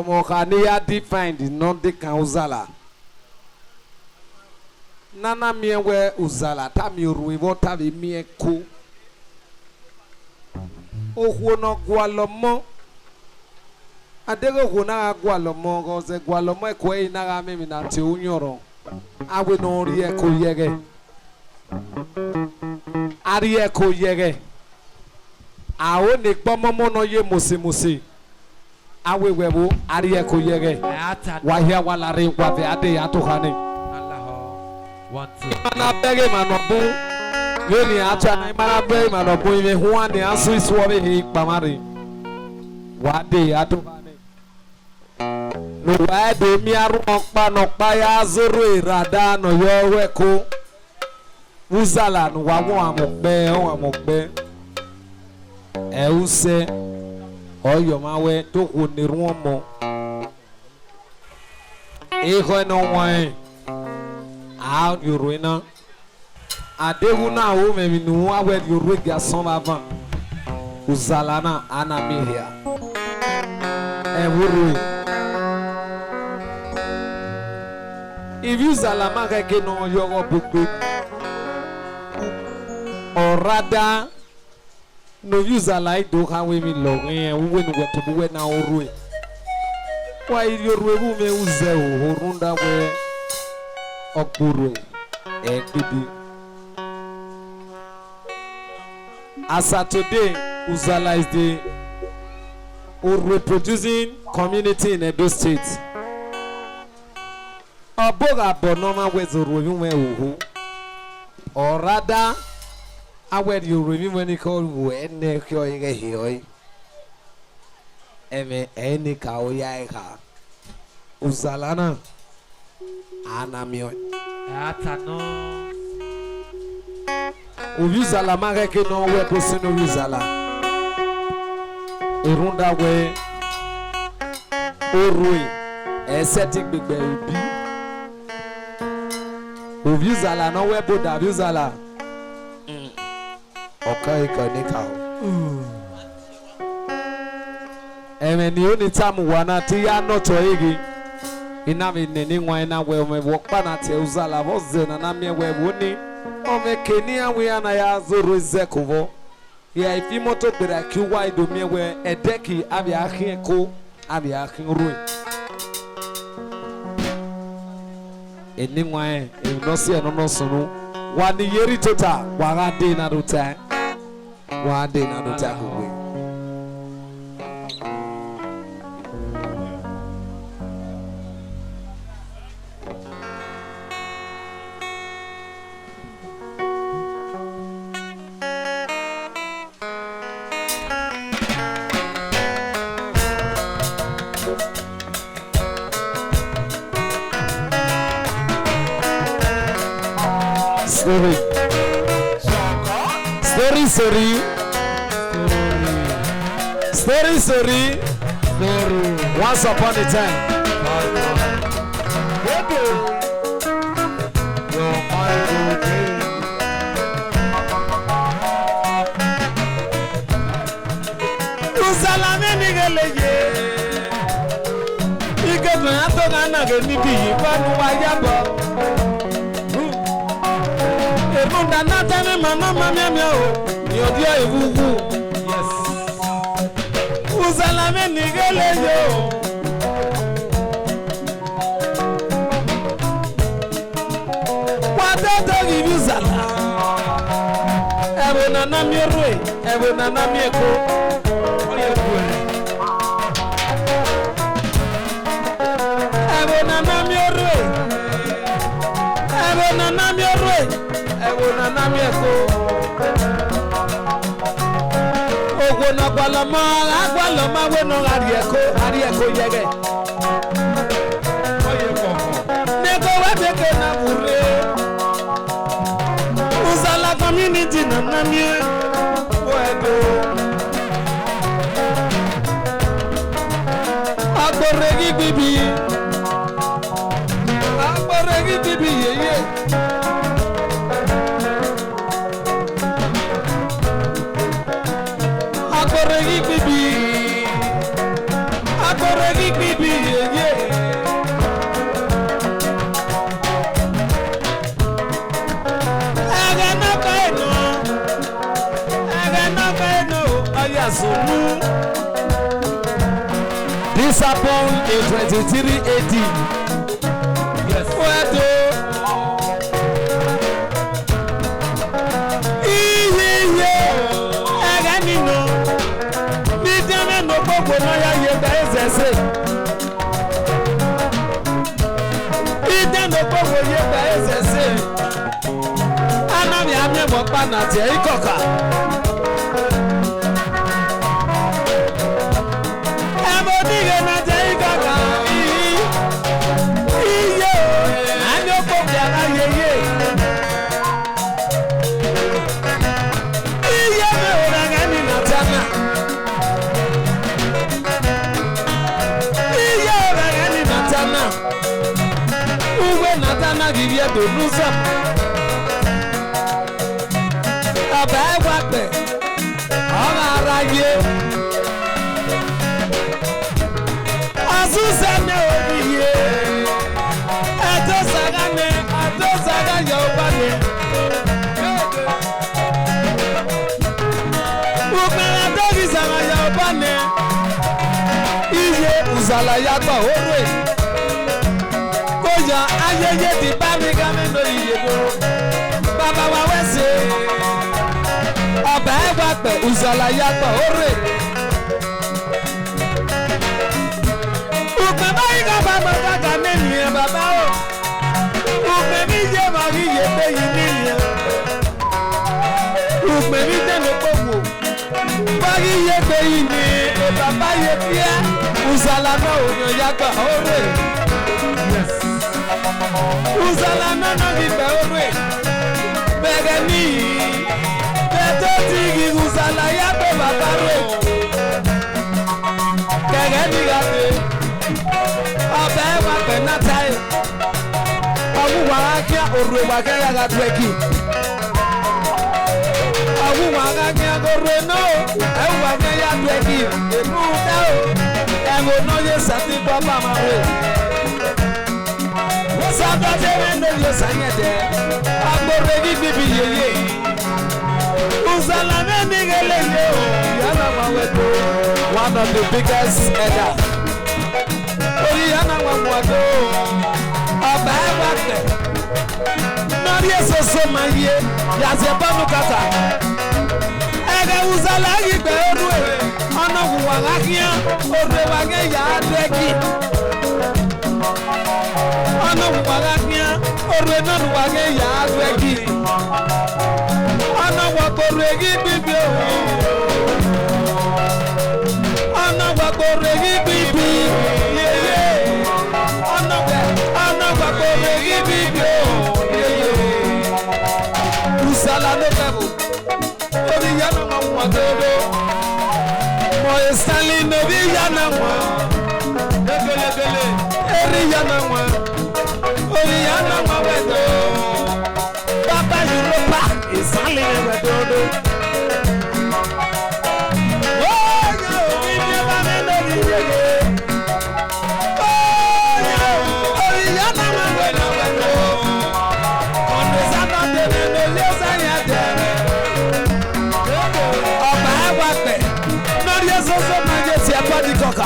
Omokania defined non de kan uzala. Nana miewe uzala ta mi ruivo ta vi mieko. Ohu no gualomo. Adego huna gualomo goze gualomo ekwe inaga mimi na ti unyoro. Awe no ri eko yege. Ari eko yege. Awo ne gbomomo no ye musi. Awe webu ari eko yege. Wahia wala re wa ve ade atohane. Mana bege manobu. Yoni acha na mana bege manobu ime huane asu iswobe hi pamari. Wade atohane. No wade mi aru okpa ya zoro irada no yo weko. Uzala no wawo amogbe. Euse oyo mawe to ko ni ruomo. Eho no wan. Out Urina. Adehuna o me nu awe Urugia son avant. Uzalana anamihia. Ewuru. If you zalama ke no yogo buku. Or rather no use like do how we long and when we to be now ruin. Why you ruin me uze runda we okuru ekidi. As of today, Uzala is the reproducing community in Edo State. Oboga bonoma wezo ruin uhu. Or rather I went you review when you call when they call you here. Any cow yaika Uzalana Anamio Atano Uzala Mareke no way person Uzala Irunda way Urui Aesthetic big baby Uzala no way Buddha Uzala. Okay, kanika. Ni only time wana tiya no toigi. Inami neni wana we walk na te Uzala voze na namie we woni. Ome Kenya we ana ya zuru zekovo. Ya ifi moto bera kiwa ido mie we edeki abi akhin ko abi akhin rui. Eni wan no se no sunu. Wani yeri tota waga de na ruta. One day na do tackle we. Story. Once upon a time. Uzalame nigeleye. Ike tunato gana genibi yipanu wayabo. Ebunda natane mama miamia o. Yodia evuvu. Uzalame nigeleye. Watoto gibuzala. Ebona na mierwe, ebona na mieko. Ebona na mierwe. Ebona na mierwe, ebona na mieko. Ogona gwaloma weno arieko yege. Neko wabeke na mure. Uzala community na namie. Wedo. Aboregi bibi yeye. Aboregi bibi 23 AD. Yes. Where do? Uzala yagba orwe Koja ayeye di bami gamendo iyebo Baba wa wese Ọba ẹgba pẹ uzala yagba orwe Ukpe bayi ka baba kaka neniye baba o Ukpe mi je mari yebe yi neniye Ukpe mi tẹnu kpogbo Mari yebe yi ni baba ye fie Uzala no onyo yagba orwe. Yes. Uzala no gibe orwe. Begeni. Beto tigi uzala yagba babarwe. Kegeni gade. Obe wa penatai. Awu wa akia orwe wa kaya gatweki. Awu wa akia orwe no. Awu wa kaya gatweki. Emu dao. Ego no ye sati papa mawe. Santa tere no ye sanyete. Aboregi bibi yeye. Uzala me nigele ye. Yana mawedo. One of the biggest elder. Ori yana mawedo. Aba ebate. Nari esoso maye. Yaze banu kata. Ege uzala yibe orwe. Ono wagakia orwe wage ya adweki Ono wagakia orwe non wage ya adweki Ono wakoregi bibi Ono wakoregi bibi yeye Ono wakoregi bibi yeye Usala no kabo Ori yana mawadoro Moye Stanley no bi yana mwa Degele Eri yana mwa Ori yana mwa wedo Papa Europa Stanley wedo Oh yo Bibi bame no biyege Oh yo Ori yana mwa wedo Onde sana dene no lesa yade Oba ewa pe Soso manje si akwadi koka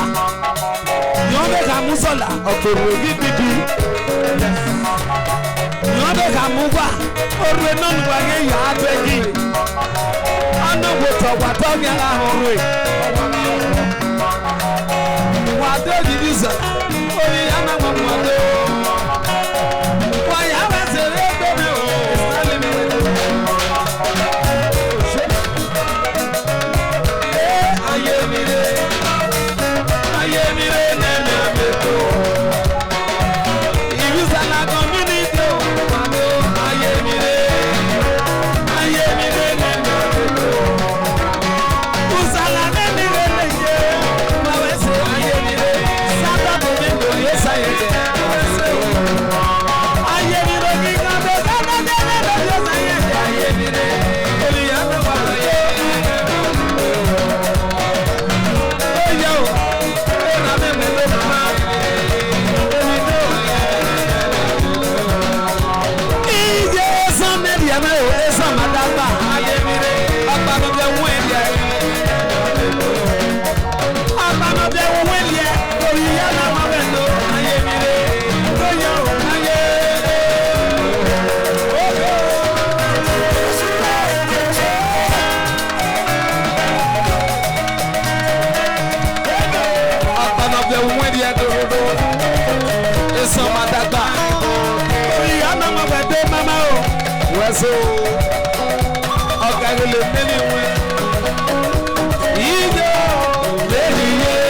Nyombe kamusola Okoro bibibi Nyombe kamuwa Orwe nonu wage ya adwegi Ano woto wato nyala horwe Wado gidiza Oyi yana mwamwado Waya wazere kome o Usala so. Okay, le meni we. Ijo, lady ye.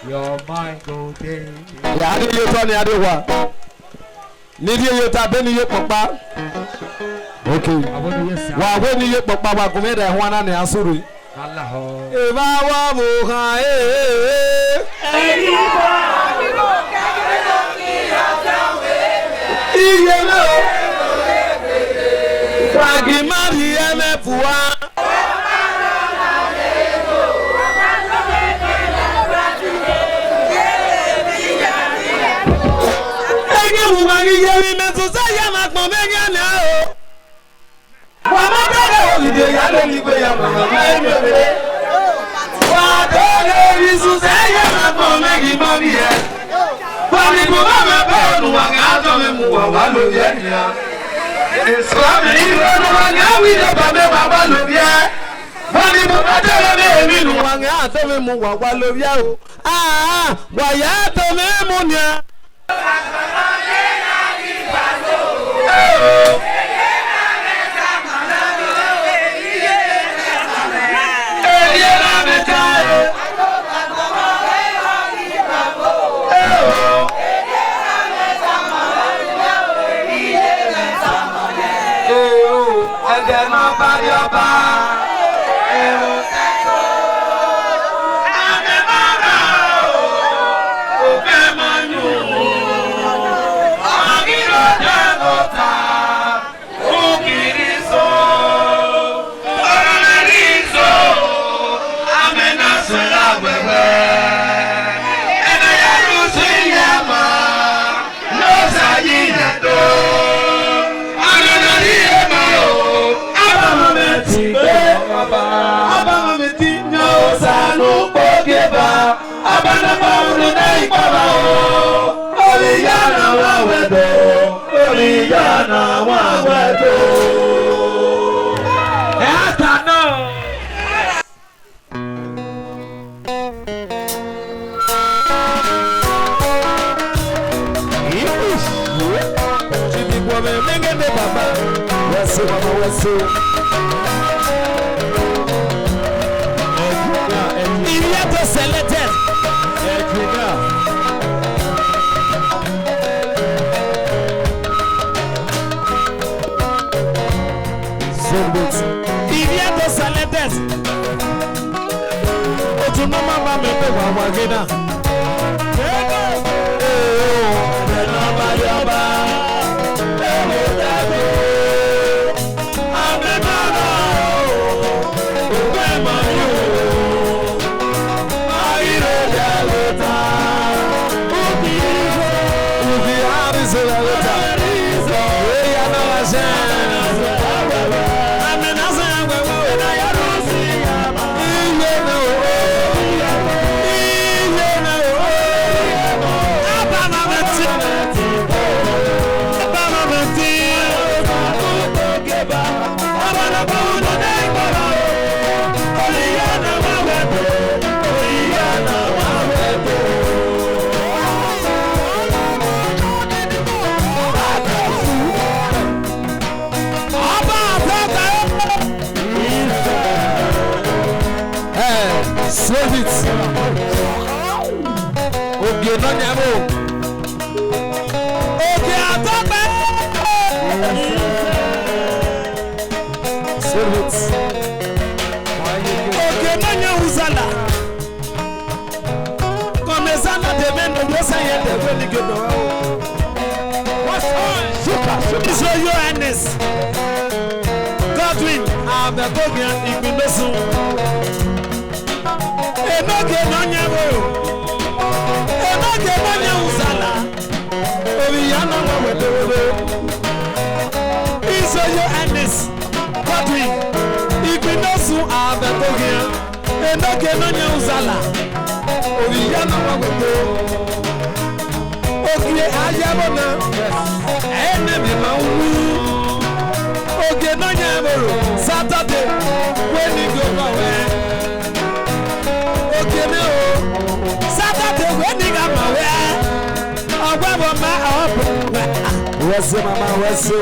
Your mind go day. Ya ade yo to ni ade wa. Ni die yo ta be ni ye popa. Okay. Wa we ni ye popa wa ko me da ho ana ne asuru. Allah ho. E ba wa mo kan iye lo. Fragi mari eme fuwa. Magi yemi meso sa ya ma pon mega na o. Wa ma bere holiday ya le ni pe ya ma ma eme. Wa do le risu sa ya ma pon megi mami e. Wa ni bo ma ma be onu wa ga to me mu wa lo ye ni a. Islam ni ro no wa ga wi do ba me wa lo ye. Wa ni bo ma de me mi nu wa ga to me mu wa lo ye o. Wa ya to me mu ni a. Show your kindness. Godwin, I'm the Gogian Igbilosu. Enoge Nonyawo. Enoge Nonyawuzala. Oriyana Mawedewele. Show your kindness. Godwin Igbilosu, I'm the Gogian. Enoge Nonyawuzala. Oriyana Mawedewele. Okie ayabona. Enemy mawu. Okie nonyamoro. Saturday when you go away. Okie me o. Saturday when you go away. Ogwabo ma opo. Wese mama wese.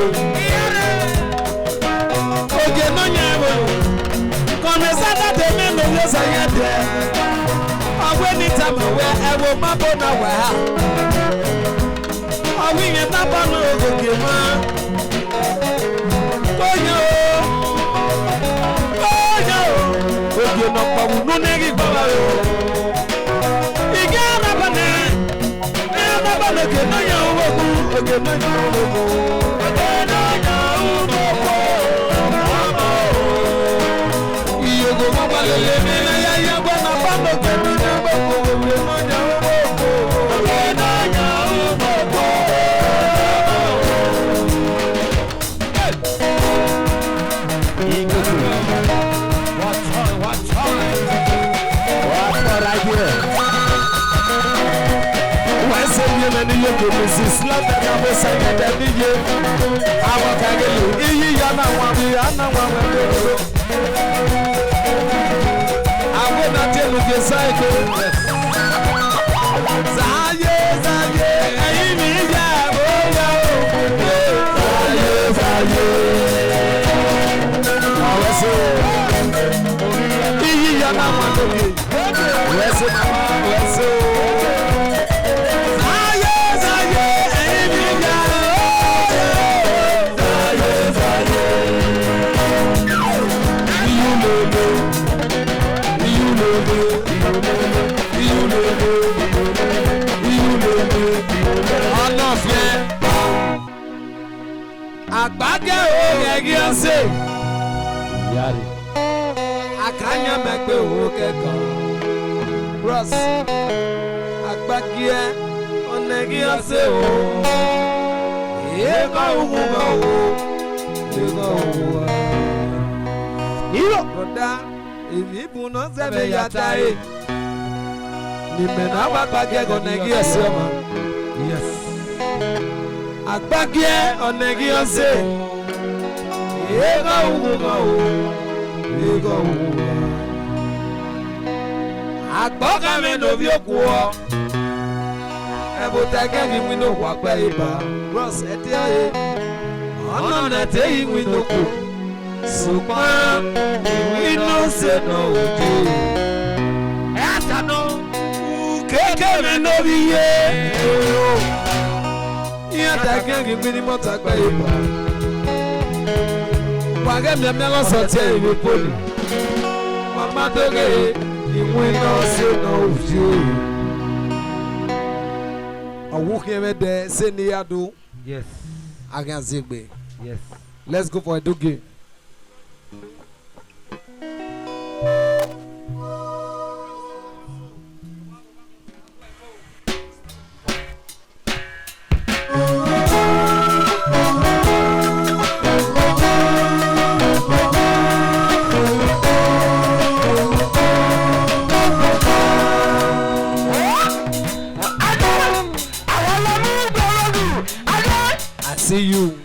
Okie nonyamoro. Come Saturday me you say it. I will need to know where I will map on our I will get up on the game. Oh, no. You know, no negative. You can't have a name. Never look at you go up a Mrs. London, I was saying that you our Kagelu, Yana, I will not tell you the cycle. Say, Yari, I can't make the work again. Ross, I back here on the gear. Say, here go, brother. If you do not say your time, you may not back here on the gear. Yes, I back here on the gear. Say. Agboga me no bi okuo ebutake mi mi no kwa pa iba Ross etie ono na te yi mi no ku supa mi no se no oji ata no keke me no bi ye ya take mi mi mo ta pa iba Wage me melo sote ibi poli Mama doge Imu ino se no ufio Awuke me de se ni yadu Yes. Agan zigbe Yes. Let's go for a dugi See you.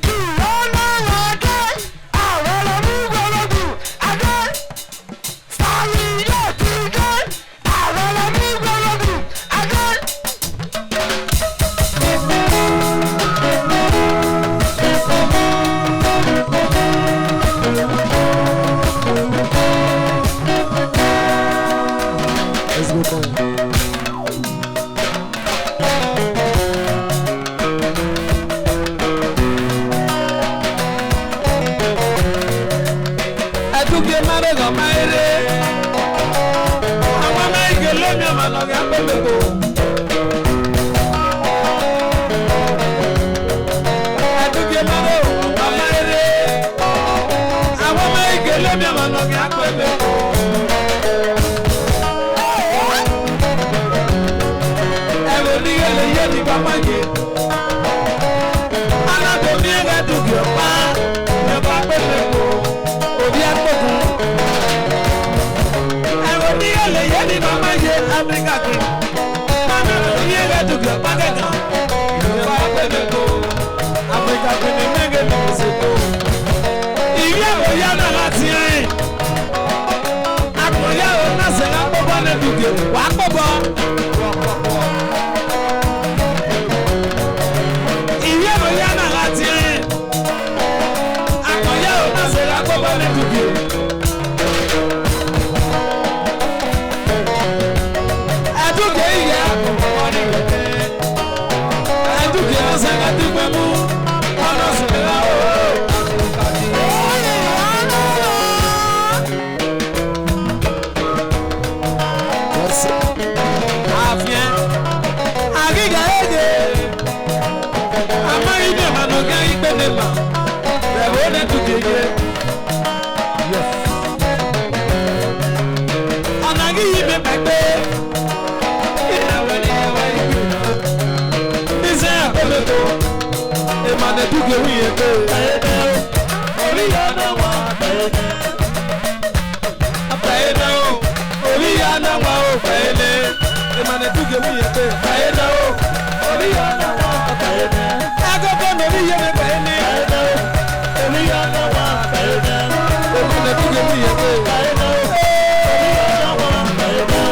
Let's go for sẹ́ka tí pé mú ọ̀nà sùnmílá o. Àfihàn àgígà èdè àmọ́ ibi ìmọ̀nàgá ìgbẹ́ nípa bẹ̀rù ó lẹ́tù kéde. Ọ̀nà yìí mi pẹ̀pẹ́ ìyàwó ni ẹ̀wọ̀ ìgbẹ́. Bísí àpẹẹlẹ́tò ìmọ̀nà dúkìá wíyẹn pé orí yàrá wà pẹ̀lẹ́. Pẹ̀lẹ́ o, orí yàrá wà ó pẹ̀lẹ́. Ìmọ̀nà dúkìá wíyẹn pé pẹ̀lẹ́ o, orí yàrá wà pẹ̀lẹ́. Agogo lórí yẹn mi pẹ̀lẹ́. Orí yàrá wà pẹ̀lẹ́. Ìmọ̀nà dúkìá wíyẹn pé pẹ̀lẹ́ o, orí yàrá wà pẹ̀lẹ́.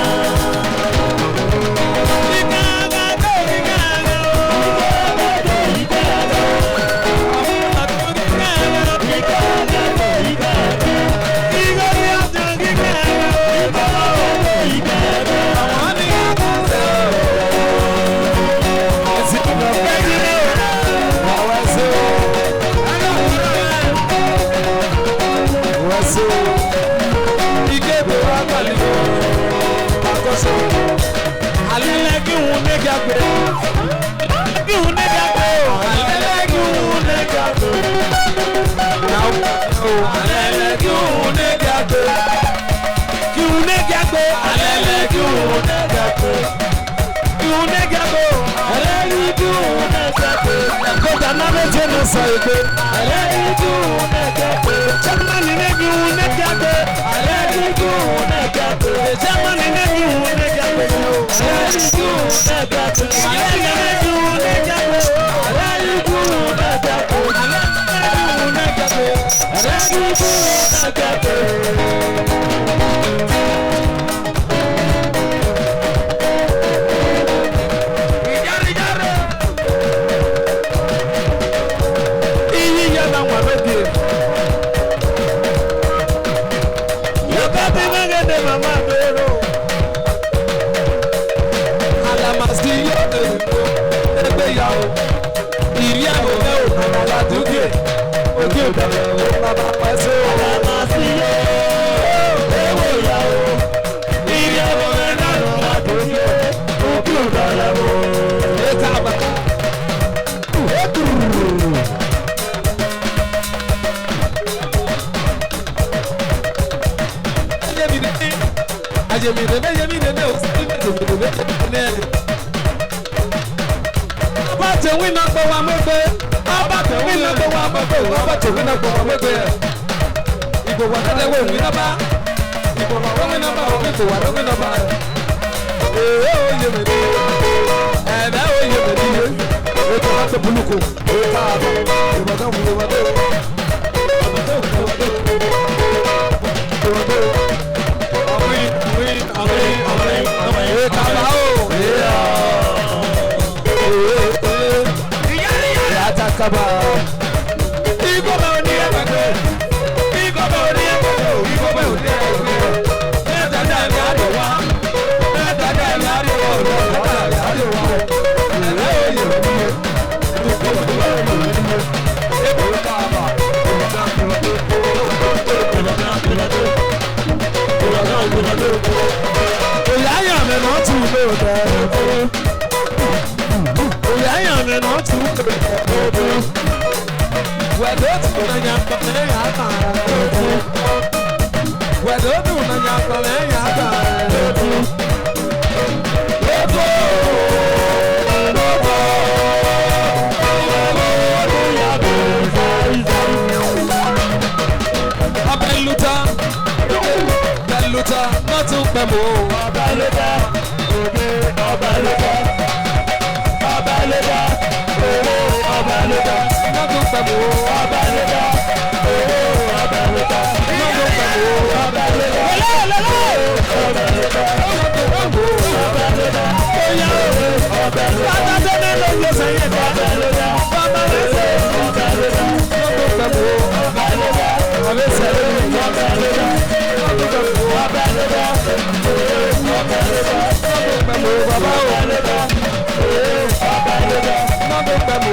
You